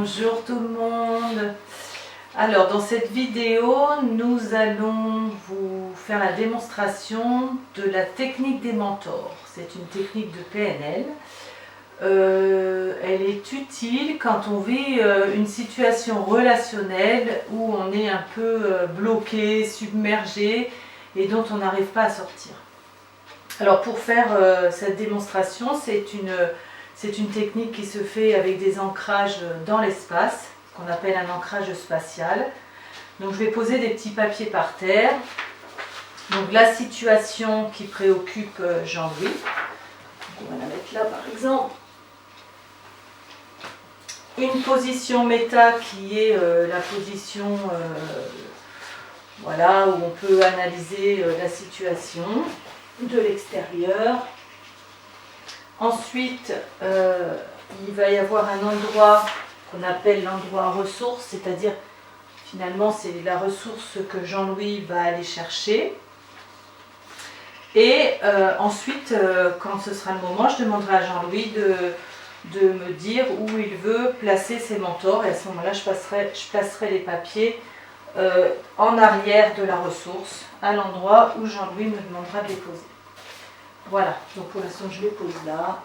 Bonjour tout le monde. Alors dans cette vidéo, nous allons vous faire la démonstration de la technique des mentors. C'est une technique de PNL. Elle est utile quand on vit une situation relationnelle où on est un peu bloqué, submergé et dont on n'arrive pas à sortir. Alors pour faire cette démonstration, c'est une technique qui se fait avec des ancrages dans l'espace, ce qu'on appelle un ancrage spatial. Donc je vais poser des petits papiers par terre. Donc la situation qui préoccupe Jean-Louis. On va la mettre là par exemple. Une position méta qui est la position voilà, où on peut analyser la situation de l'extérieur. Ensuite, il va y avoir un endroit qu'on appelle l'endroit ressource, c'est-à-dire finalement c'est la ressource que Jean-Louis va aller chercher. Et ensuite, quand ce sera le moment, je demanderai à Jean-Louis de me dire où il veut placer ses mentors. Et à ce moment-là, je placerai les papiers en arrière de la ressource, à l'endroit où Jean-Louis me demandera de les poser. Voilà, donc pour l'instant je les pose là.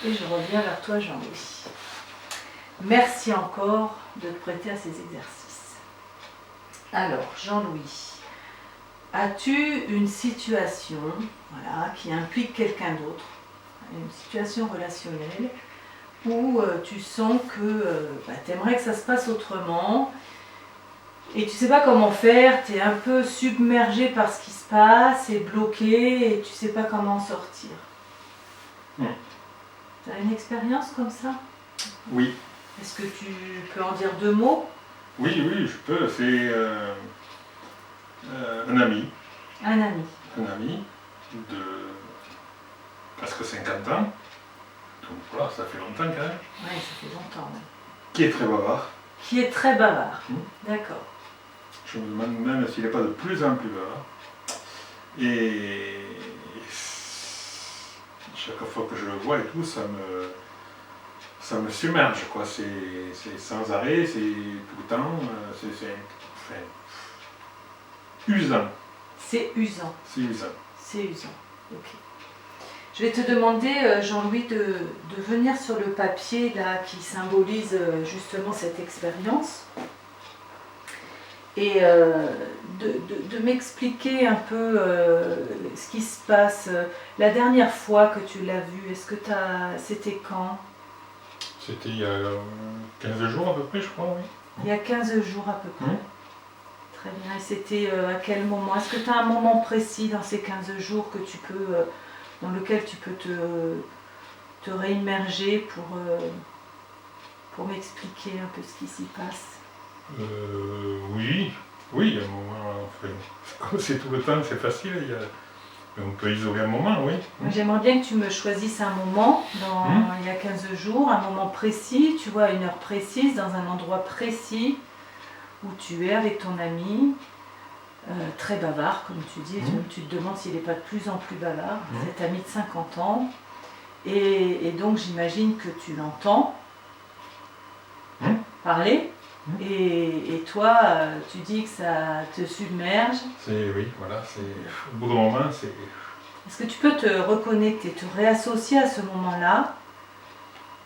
Et je reviens vers toi Jean-Louis. Merci encore de te prêter à ces exercices. Alors Jean-Louis, as-tu une situation voilà, qui implique quelqu'un d'autre, une situation relationnelle, où tu sens que tu aimerais que ça se passe autrement, et tu ne sais pas comment faire, tu es un peu submergé par ce qui se passe, et bloqué, et tu ne sais pas comment en sortir. Tu as une expérience comme ça? Oui. Est-ce que tu peux en dire deux mots? Oui, je peux. C'est un ami. Un ami. Un ami de presque 50 ans. Donc voilà, ça fait longtemps quand même. Oui, ça fait longtemps. Ouais. Qui est très bavard. Qui est très bavard. D'accord. Je me demande même s'il n'est pas de plus en plus bavard. Et chaque fois que je le vois et tout, ça me submerge, quoi. C'est sans arrêt, c'est tout le temps, c'est usant. C'est usant. C'est usant. C'est usant, ok. Je vais te demander, Jean-Louis, de venir sur le papier là, qui symbolise justement cette expérience et de m'expliquer un peu ce qui se passe. La dernière fois que tu l'as vu, c'était quand? C'était il y a 15 jours à peu près, je crois, oui. Il y a 15 jours à peu près. Très bien. Et c'était à quel moment? Est-ce que tu as un moment précis dans ces 15 jours que tu peux, dans lequel tu peux te réimmerger pour m'expliquer un peu ce qui s'y passe? Oui, il y a un moment, enfin, comme c'est tout le temps, c'est facile, on peut isoler un moment, oui. J'aimerais bien que tu me choisisses un moment, il y a 15 jours, un moment précis, tu vois, à une heure précise, dans un endroit précis, où tu es avec ton ami, très bavard, comme tu dis, tu te demandes s'il n'est pas de plus en plus bavard, cet ami de 50 ans, et donc j'imagine que tu l'entends parler, et toi, tu dis que ça te submerge. Oui, voilà, au bout d'un moment, c'est... Est-ce que tu peux te reconnecter, te réassocier à ce moment-là,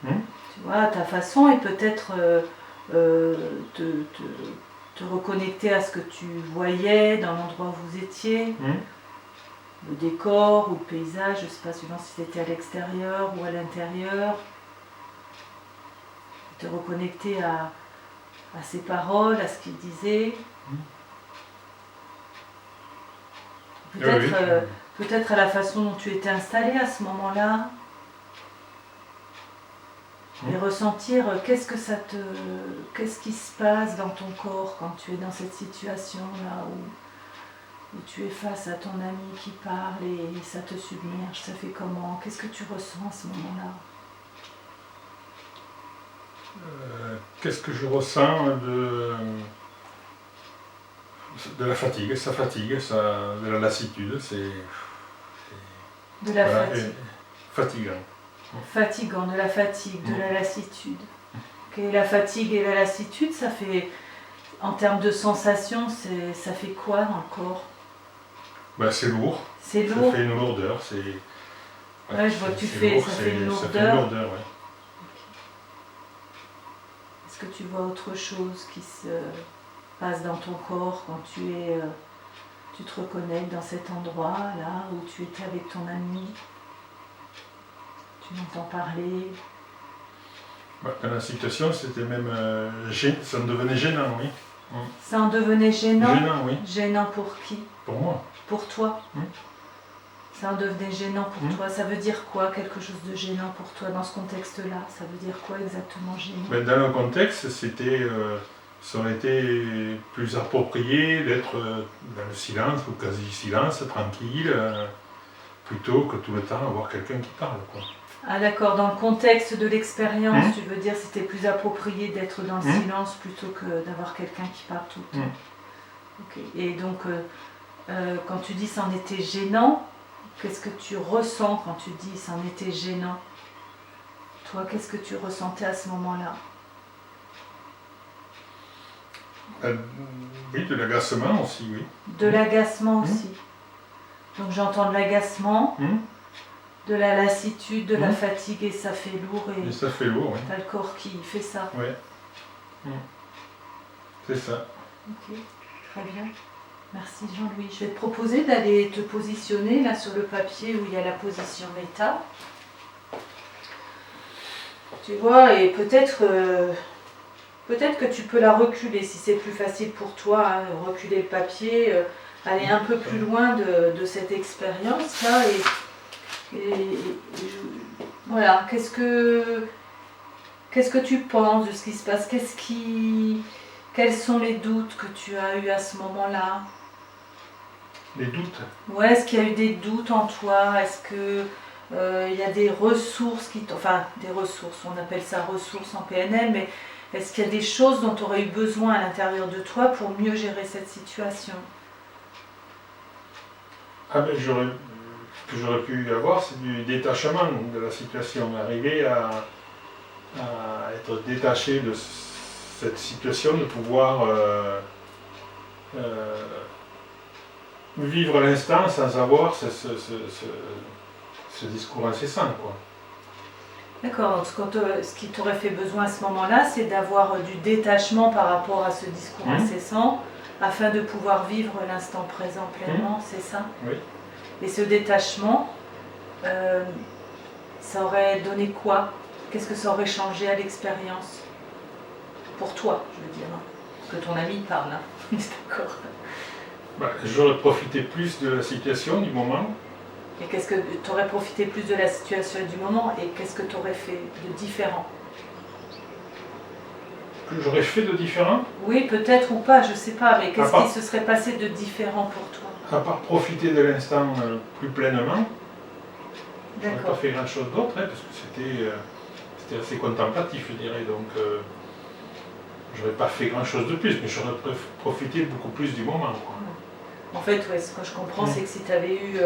tu vois, à ta façon, et peut-être te reconnecter à ce que tu voyais dans l'endroit où vous étiez, le décor ou le paysage, je ne sais pas, suivant si c'était à l'extérieur ou à l'intérieur. Te reconnecter à ses paroles, à ce qu'il disait. Peut-être à la façon dont tu étais installé à ce moment-là. Et ressentir qu'est-ce qui se passe dans ton corps quand tu es dans cette situation-là où tu es face à ton ami qui parle et ça te submerge. Ça fait comment? Qu'est-ce que tu ressens à ce moment-là? Qu'est-ce que je ressens de la fatigue, de la lassitude, de la fatigue. fatigant. Fatigant, de la fatigue, de la lassitude. Ok, la fatigue et la lassitude, ça fait, en termes de sensations, ça fait quoi dans le corps? Ben, c'est lourd. C'est Ça lourd. fait une lourdeur. Ouais, je vois que tu c'est fais, lourd, ça fait une Ça fait une lourdeur. lourdeur, ouais. Est-ce que tu vois autre chose qui se passe dans ton corps quand tu te reconnectes dans cet endroit là où tu étais avec ton ami? Tu m'entends parler? Dans la situation, c'était même ça me devenait gênant, oui. Ça en devenait gênant? Gênant, oui. Gênant pour qui? Pour moi. Pour toi? Mm. Ça en devenait gênant pour toi. Ça veut dire quoi, quelque chose de gênant pour toi dans ce contexte-là? Ça veut dire quoi exactement gênant? Ben, dans le contexte, ça aurait été plus approprié d'être dans le silence ou quasi-silence, tranquille, plutôt que tout le temps avoir quelqu'un qui parle, quoi. Ah d'accord, dans le contexte de l'expérience, tu veux dire c'était plus approprié d'être dans le silence plutôt que d'avoir quelqu'un qui parle tout le temps. Ok. Et donc, quand tu dis c'en était gênant, qu'est-ce que tu ressens quand tu dis c'en était gênant? Toi, qu'est-ce que tu ressentais à ce moment-là? Oui, de l'agacement aussi, oui. De l'agacement aussi. Donc j'entends de l'agacement, de la lassitude, de la fatigue, et ça fait lourd. Et ça fait lourd, oui. T'as le corps qui fait ça. Oui. C'est ça. Ok, très bien. Merci Jean-Louis. Je vais te proposer d'aller te positionner là sur le papier où il y a la position méta. Tu vois, et peut-être que tu peux la reculer si c'est plus facile pour toi, hein, reculer le papier, aller un peu plus loin de cette expérience-là. Voilà, qu'est-ce que tu penses de ce qui se passe? Quels sont les doutes que tu as eus à ce moment-là? Les doutes? Ouais, est-ce qu'il y a eu des doutes en toi? Est-ce que il y a des ressources des ressources, on appelle ça ressources en PNL, mais est-ce qu'il y a des choses dont tu aurais eu besoin à l'intérieur de toi pour mieux gérer cette situation? Ah ben, ce que j'aurais pu avoir, c'est du détachement de la situation, arriver à être détaché de cette situation, de pouvoir vivre l'instant sans avoir ce discours incessant, quoi. D'accord, donc ce qui t'aurait fait besoin à ce moment-là, c'est d'avoir du détachement par rapport à ce discours incessant, afin de pouvoir vivre l'instant présent pleinement, c'est ça? Oui. Et ce détachement, ça aurait donné quoi? Qu'est-ce que ça aurait changé à l'expérience? Pour toi, je veux dire, hein. Parce que ton ami parle, hein. D'accord. J'aurais profité plus de la situation, du moment. Et qu'est-ce que tu aurais profité plus de la situation et du moment, et qu'est-ce que tu aurais fait de différent? Que j'aurais fait de différent? Oui, peut-être ou pas, je sais pas, mais qu'est-ce part- qui se serait passé de différent pour toi? À part profiter de l'instant plus pleinement, j'aurais pas D'accord. fait grand-chose d'autre, hein, parce que c'était assez contemplatif, je dirais, donc j'aurais pas fait grand-chose de plus, mais j'aurais profité beaucoup plus du moment, quoi. En fait, ouais, ce que je comprends, c'est que si tu avais eu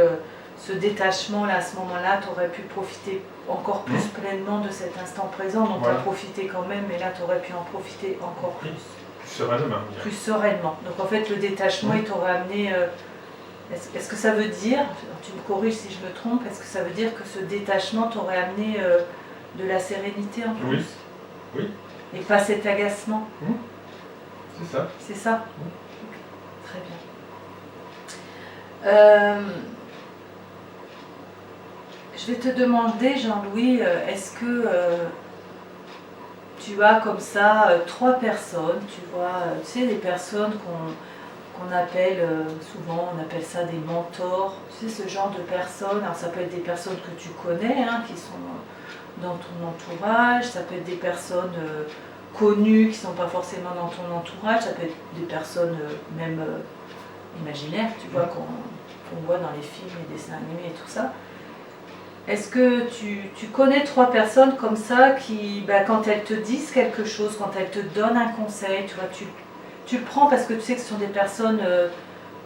ce détachement-là, à ce moment-là, tu aurais pu profiter encore plus pleinement de cet instant présent. Donc, tu as profité quand même, mais là, tu aurais pu en profiter encore plus. Plus sereinement. Plus sereinement. Donc, en fait, le détachement, il t'aurait amené... est-ce que ça veut dire, tu me corriges si je me trompe, est-ce que ça veut dire que ce détachement t'aurait amené de la sérénité en plus? Oui. Et pas cet agacement? C'est ça. C'est ça? Très bien. Je vais te demander, Jean-Louis, est-ce que tu as comme ça 3 personnes, tu vois, tu sais, des personnes qu'on appelle, souvent on appelle ça des mentors, tu sais, ce genre de personnes. Alors ça peut être des personnes que tu connais, hein, qui sont dans ton entourage, ça peut être des personnes connues qui ne sont pas forcément dans ton entourage, ça peut être des personnes même imaginaires, tu vois, qu'on voit dans les films, les dessins animés et tout ça. Est-ce que tu connais 3 personnes comme ça qui, quand elles te disent quelque chose, quand elles te donnent un conseil, tu vois, tu le prends parce que tu sais que ce sont des personnes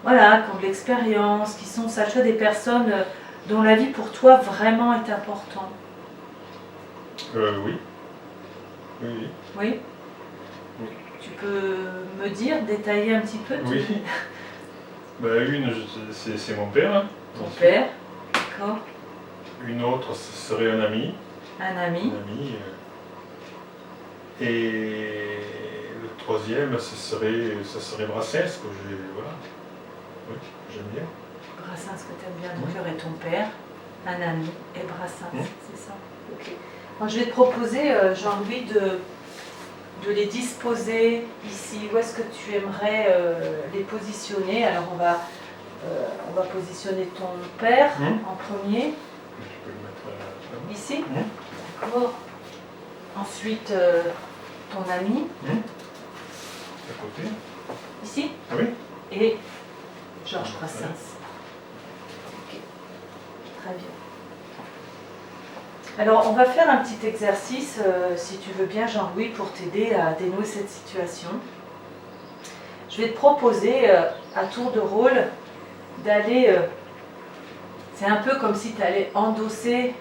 voilà, qui ont de l'expérience, qui sont sages, des personnes dont la vie pour toi vraiment est importante? Oui. Oui. Oui. Oui. Tu peux me dire, détailler un petit peu Oui. Ben, une, c'est mon père. Hein, ton ensuite. père, d'accord. Une autre, ce serait un ami. Un ami. Un ami. Et le troisième, ça serait Brassens, que j'ai. Voilà. Oui, j'aime bien. Brassens que tu aimes bien, donc il y aurait ton père, un ami et Brassens, Mmh. c'est ça. Ok. Alors, je vais te proposer, Jean-Louis, de les disposer ici. Où est-ce que tu aimerais les positionner? Alors on va positionner ton père en premier. Tu peux le mettre là. Ici. Mmh. D'accord. Ensuite, ton ami, À côté. ici. Ah oui. Et Georges Brassens. Ok. Très bien. Alors, on va faire un petit exercice, si tu veux bien, Jean-Louis, pour t'aider à dénouer cette situation. Je vais te proposer, à tour de rôle, d'aller... c'est un peu comme si tu allais endosser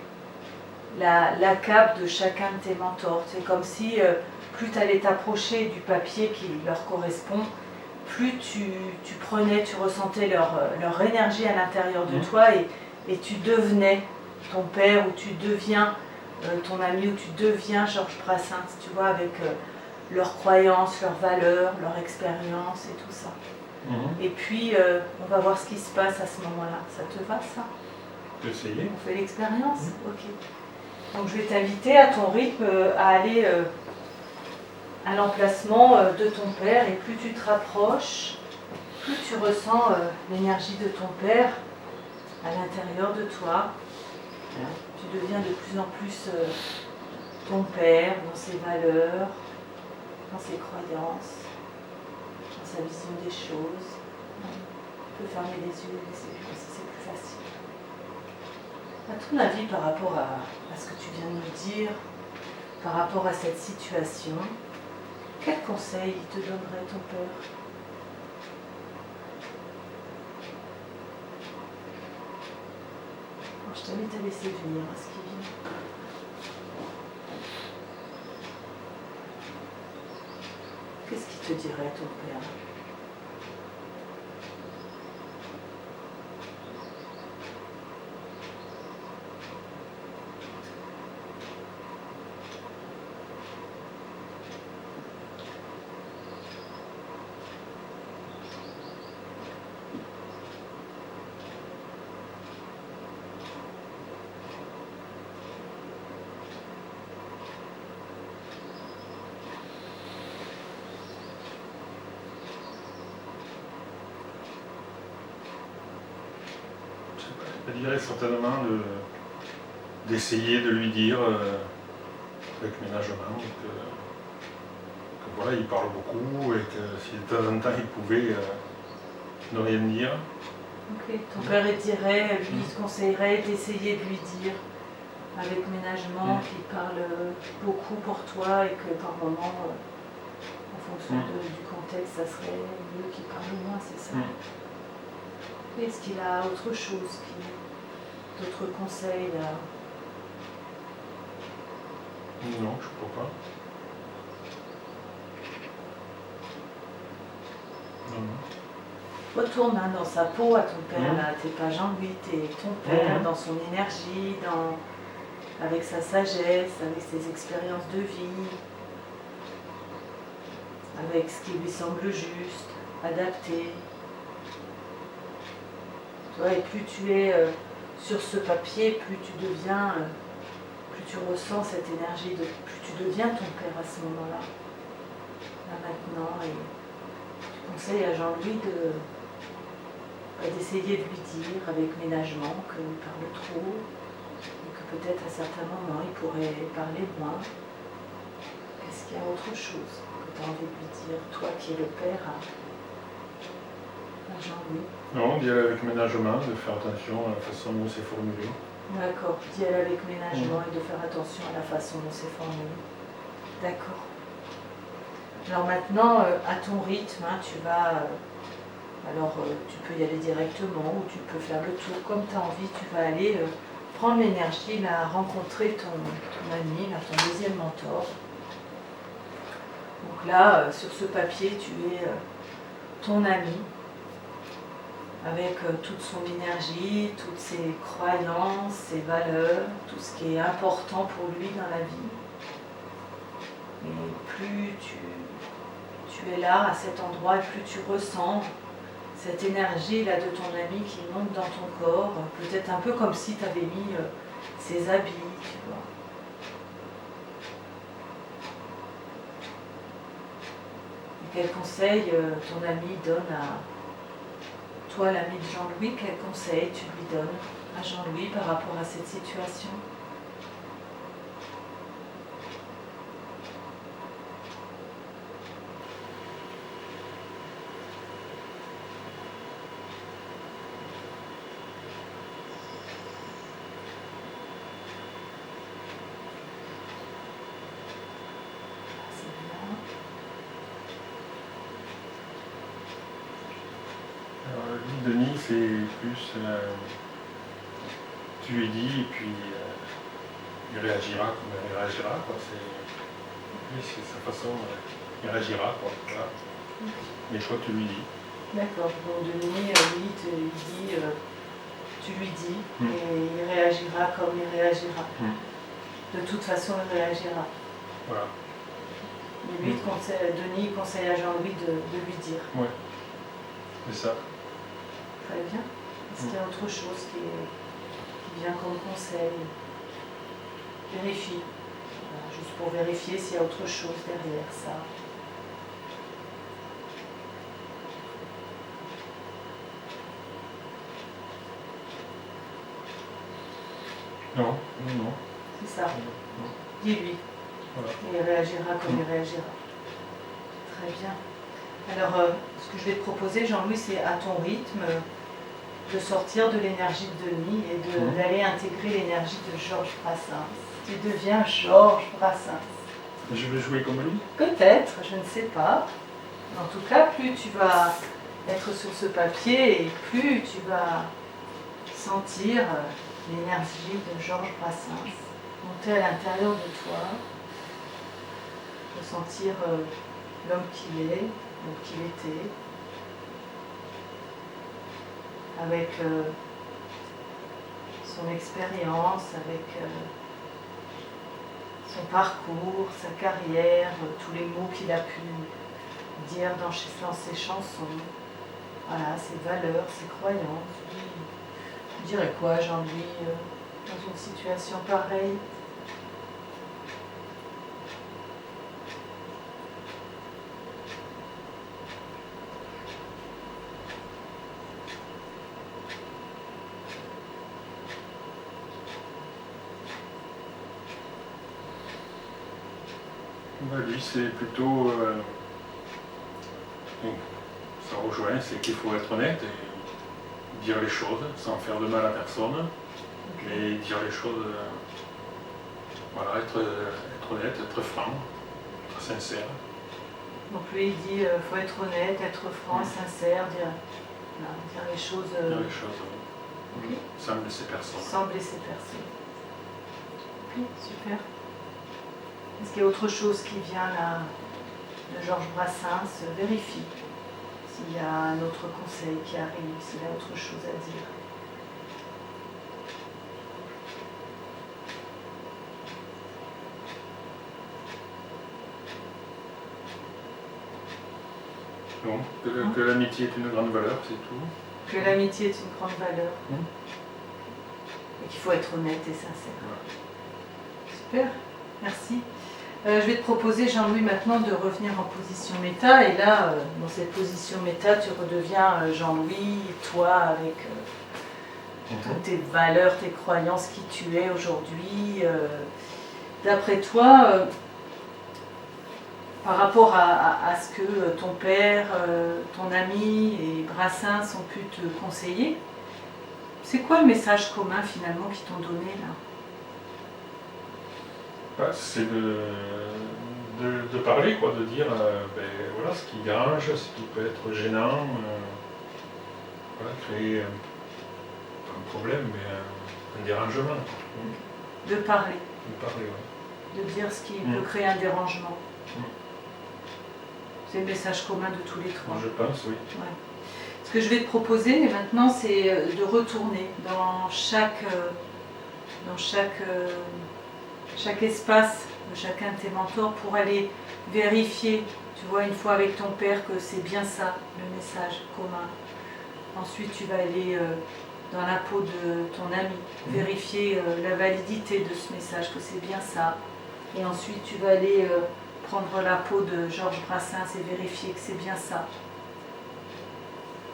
la cape de chacun de tes mentors. C'est comme si plus tu allais t'approcher du papier qui leur correspond, plus tu ressentais leur énergie à l'intérieur de toi et tu devenais ton père ou tu deviens ton ami ou tu deviens Georges Brassens, tu vois, avec leurs croyances, leurs valeurs, leur expérience et tout ça. Et puis on va voir ce qui se passe à ce moment-là. Ça te va ça? Essayer. On fait l'expérience? Ok. Donc je vais t'inviter à ton rythme à aller à l'emplacement de ton père et plus tu te rapproches, plus tu ressens l'énergie de ton père à l'intérieur de toi. Tu deviens de plus en plus ton père dans ses valeurs, dans ses croyances, dans sa vision des choses. Tu peux fermer les yeux et laisser comme si c'est plus facile. À ton avis, par rapport à ce que tu viens de nous dire, par rapport à cette situation, quel conseil te donnerait ton père? Alors, je t'invite à laisser venir à ce qui vient. Qu'est-ce qu'il te dirait, ton père? Je dirais certainement d'essayer de lui dire avec ménagement que voilà, il parle beaucoup et que si de temps en temps il pouvait ne rien dire. Ok. Ton père il dirait, lui il te conseillerait d'essayer de lui dire avec ménagement qu'il parle beaucoup pour toi et que par moment, en fonction du contexte, ça serait mieux qu'il parle moins, c'est ça? Est-ce qu'il a autre chose, d'autres conseils là? Non, je crois pas. Non. Retourne dans sa peau à ton père, là. T'es pas Jean-Louis, t'es ton père, dans son énergie, avec sa sagesse, avec ses expériences de vie, avec ce qui lui semble juste, adapté. Et plus tu es sur ce papier, plus tu deviens, plus tu ressens cette énergie, plus tu deviens ton père à ce moment-là. Là maintenant, et tu conseilles à Jean-Louis d'essayer de lui dire avec ménagement qu'il parle trop, et que peut-être à certains moments il pourrait parler moins. Est-ce qu'il y a autre chose que tu as envie de lui dire, toi qui es le père à Jean-Louis? Non, d'y aller avec ménagement, de faire attention à la façon dont c'est formulé. D'accord, d'y aller avec ménagement et de faire attention à la façon dont c'est formulé. D'accord. Alors maintenant, à ton rythme, tu vas... tu peux y aller directement ou tu peux faire le tour comme tu as envie. Tu vas aller prendre l'énergie, là, rencontrer ton ami, là, ton deuxième mentor. Donc là, sur ce papier, tu es ton ami, avec toute son énergie, toutes ses croyances, ses valeurs, tout ce qui est important pour lui dans la vie. Et plus tu es là, à cet endroit, et plus tu ressens cette énergie là de ton ami qui monte dans ton corps, peut-être un peu comme si tu avais mis ses habits, tu vois. Et quel conseil ton ami donne à toi, l'ami de Jean-Louis, quel conseil tu lui donnes à Jean-Louis par rapport à cette situation? Denis, c'est plus tu lui dis et puis il réagira comme il réagira, quoi. C'est sa façon, il réagira, quoi. Voilà. Mais toi tu lui dis. D'accord, donc Denis, lui, tu lui dis, et il réagira comme il réagira. De toute façon, il réagira. Voilà. Mais lui, Denis conseille à Jean-Louis de lui dire. Oui, c'est ça. Très bien. Est-ce qu'il y a autre chose qui vient comme conseil? Vérifie. Voilà, juste pour vérifier s'il y a autre chose derrière ça. Non. C'est ça. Non. Dis-lui. Voilà. Et il réagira comme il réagira. Très bien. Alors, ce que je vais te proposer, Jean-Louis, c'est à ton rythme de sortir de l'énergie de Denis et d'aller intégrer l'énergie de Georges Brassens. Tu deviens Georges Brassens. Je vais jouer comme lui? Peut-être, je ne sais pas. En tout cas, plus tu vas être sur ce papier et plus tu vas sentir l'énergie de Georges Brassens monter à l'intérieur de toi, ressentir l'homme qu'il est, l'homme qu'il était, avec son expérience, avec son parcours, sa carrière, tous les mots qu'il a pu dire dans ses chansons, voilà, ses valeurs, ses croyances. Tu dirais quoi, Jean-Louis, dans une situation pareille? Lui, c'est plutôt. Ça rejoint, c'est qu'il faut être honnête et dire les choses sans faire de mal à personne. Mais dire les choses. Voilà, être honnête, être franc, être sincère. Donc lui, il dit faut être honnête, être franc, sincère, dire les choses. Dire les choses, okay. Sans blesser personne. Sans blesser personne. Ok, super. Est-ce qu'il y a autre chose qui vient là de Georges Brassens? Vérifie s'il y a un autre conseil qui arrive, s'il y a autre chose à dire. Non, que l'amitié est une grande valeur, c'est tout. Que l'amitié est une grande valeur. Et qu'il faut être honnête et sincère. Super, merci. Je vais te proposer, Jean-Louis, maintenant de revenir en position méta. Et là, dans cette position méta, tu redeviens Jean-Louis, toi, avec toutes tes valeurs, tes croyances, qui tu es aujourd'hui. D'après toi, par rapport à ce que ton père, ton ami et Brassens ont pu te conseiller, c'est quoi le message commun finalement qu'ils t'ont donné là? C'est de parler, quoi, de dire voilà, ce qui dérange, ce qui peut être gênant, voilà, créer pas un problème, mais un dérangement. De parler. De parler, oui. De dire ce qui peut créer un dérangement. C'est le message commun de tous les trois. Je pense, oui. Ouais. Ce que je vais te proposer, mais maintenant, c'est de retourner dans chaque espace de chacun de tes mentors pour aller vérifier, tu vois, une fois avec ton père que c'est bien ça, le message commun. Ensuite, tu vas aller dans la peau de ton ami, vérifier la validité de ce message, que c'est bien ça. Et ensuite, tu vas aller prendre la peau de Georges Brassens et vérifier que c'est bien ça.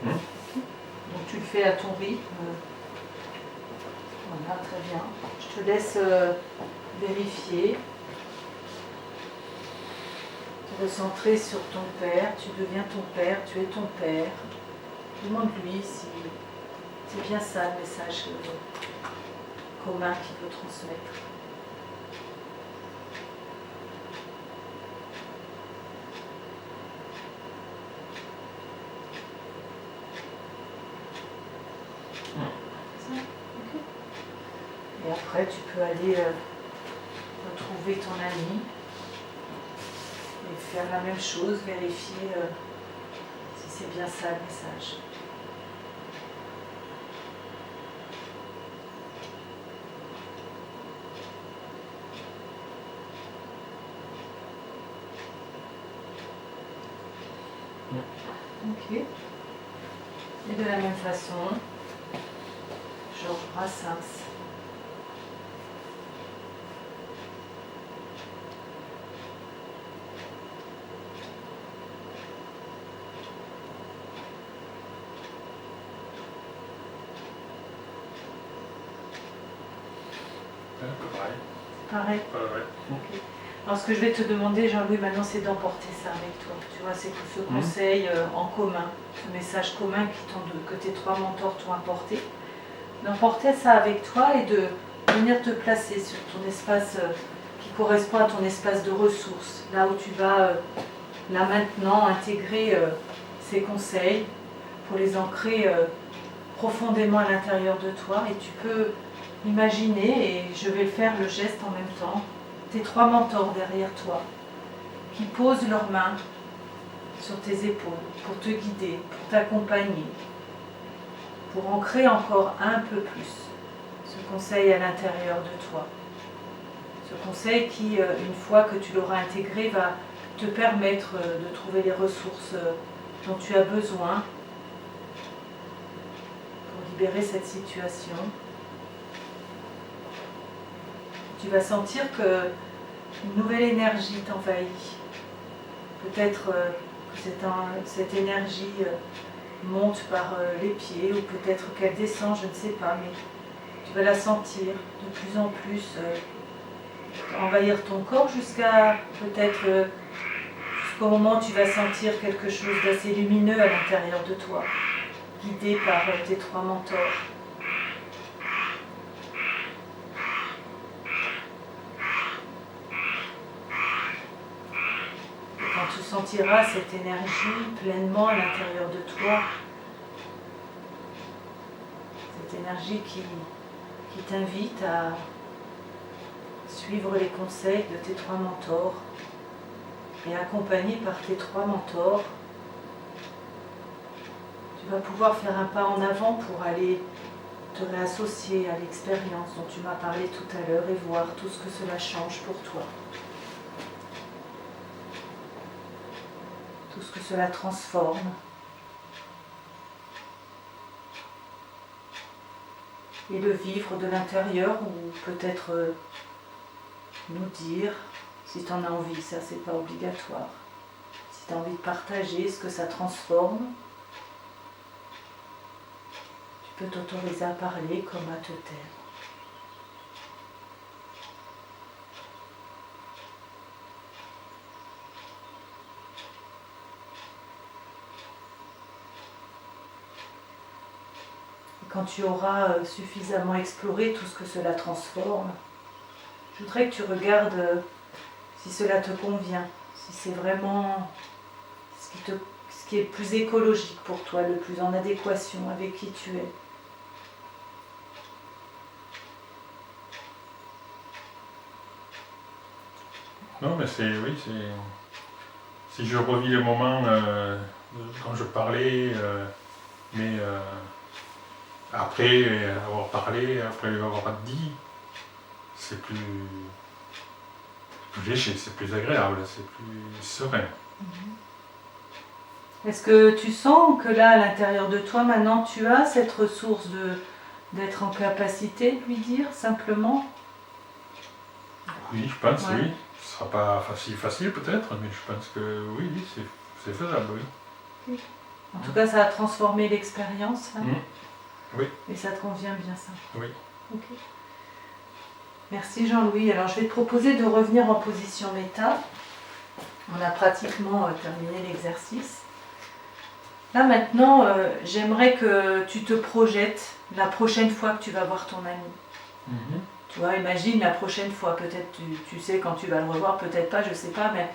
Donc tu le fais à ton rythme. Voilà, très bien. Je te laisse vérifier. Te recentrer sur ton père. Tu deviens ton père, tu es ton père. Demande-lui si c'est bien ça le message commun qu'il veut transmettre. Et après, tu peux aller retrouver ton ami et faire la même chose, vérifier si c'est bien ça le message. Ok. Et de la même façon, Georges Brassens. Pareil. Okay. Alors ce que je vais te demander, Jean-Louis, maintenant, c'est d'emporter ça avec toi. Tu vois, c'est tout ce conseil en commun, ce message commun que tes trois mentors t'ont apporté. D'emporter ça avec toi et de venir te placer sur ton espace qui correspond à ton espace de ressources. Là où tu vas, là maintenant, intégrer ces conseils pour les ancrer profondément à l'intérieur de toi. Et tu peux imaginer, et je vais faire le geste en même temps, tes trois mentors derrière toi, qui posent leurs mains sur tes épaules pour te guider, pour t'accompagner, pour ancrer encore un peu plus ce conseil à l'intérieur de toi. Ce conseil qui, une fois que tu l'auras intégré, va te permettre de trouver les ressources dont tu as besoin pour libérer cette situation. Tu vas sentir que une nouvelle énergie t'envahit. Peut-être que cette énergie monte par les pieds ou peut-être qu'elle descend, je ne sais pas, mais tu vas la sentir de plus en plus envahir ton corps jusqu'à peut-être jusqu'au moment où tu vas sentir quelque chose d'assez lumineux à l'intérieur de toi, guidé par tes trois mentors. Tu sentiras cette énergie pleinement à l'intérieur de toi, cette énergie qui t'invite à suivre les conseils de tes trois mentors et accompagné par tes trois mentors, tu vas pouvoir faire un pas en avant pour aller te réassocier à l'expérience dont tu m'as parlé tout à l'heure et voir tout ce que cela change pour toi. Tout ce que cela transforme. Et le vivre de l'intérieur ou peut-être nous dire, si tu en as envie, ça c'est pas obligatoire, si tu as envie de partager ce que ça transforme, tu peux t'autoriser à parler comme à te taire. Quand tu auras suffisamment exploré tout ce que cela transforme, je voudrais que tu regardes si cela te convient, si c'est vraiment ce qui est le plus écologique pour toi, le plus en adéquation avec qui tu es. Non, mais si je revis le moment quand je parlais, mais après avoir parlé, après avoir dit, c'est plus léger, c'est plus agréable, c'est plus serein. Est-ce que tu sens que là, à l'intérieur de toi, maintenant, tu as cette ressource d'être en capacité de lui dire simplement? Oui, je pense, Ouais. oui. Ce sera pas facile peut-être, mais je pense que oui, c'est faisable, oui. En tout cas, ça a transformé l'expérience, là. Oui. Et ça te convient bien, ça? Oui. Ok. Merci Jean-Louis. Alors, je vais te proposer de revenir en position méta. On a pratiquement terminé l'exercice. Là, maintenant, j'aimerais que tu te projettes la prochaine fois que tu vas voir ton ami. Tu vois, imagine la prochaine fois, peut-être tu sais quand tu vas le revoir, peut-être pas, je sais pas, mais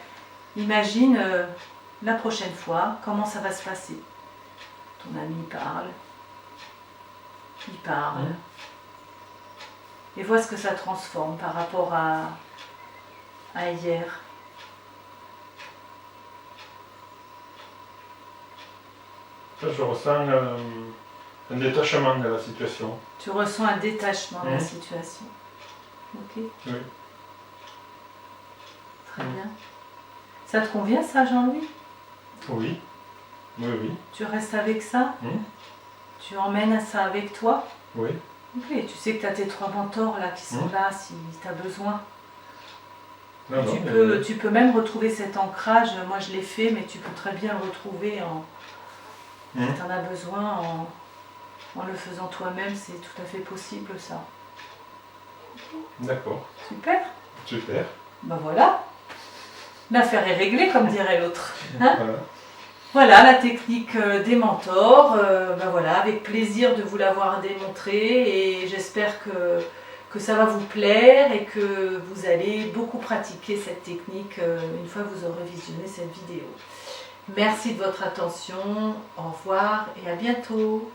imagine la prochaine fois, comment ça va se passer. Ton ami il parle, et vois ce que ça transforme par rapport à hier. Là, je ressens un détachement de la situation. Tu ressens un détachement de la situation. Ok. Oui. Très bien. Ça te convient ça, Jean-Louis? Oui. Oui, oui. Tu restes avec ça? Tu emmènes ça avec toi? Oui. Ok, tu sais que tu as tes 3 mentors là qui sont là si tu as besoin. Non, Tu peux même retrouver cet ancrage, moi je l'ai fait, mais tu peux très bien le retrouver si tu en as besoin en le faisant toi-même, c'est tout à fait possible ça. D'accord. Super. Super. Ben voilà, l'affaire est réglée comme dirait l'autre. Hein? Voilà. Voilà la technique des mentors, ben voilà, avec plaisir de vous l'avoir démontré et j'espère que ça va vous plaire et que vous allez beaucoup pratiquer cette technique une fois que vous aurez visionné cette vidéo. Merci de votre attention, au revoir et à bientôt.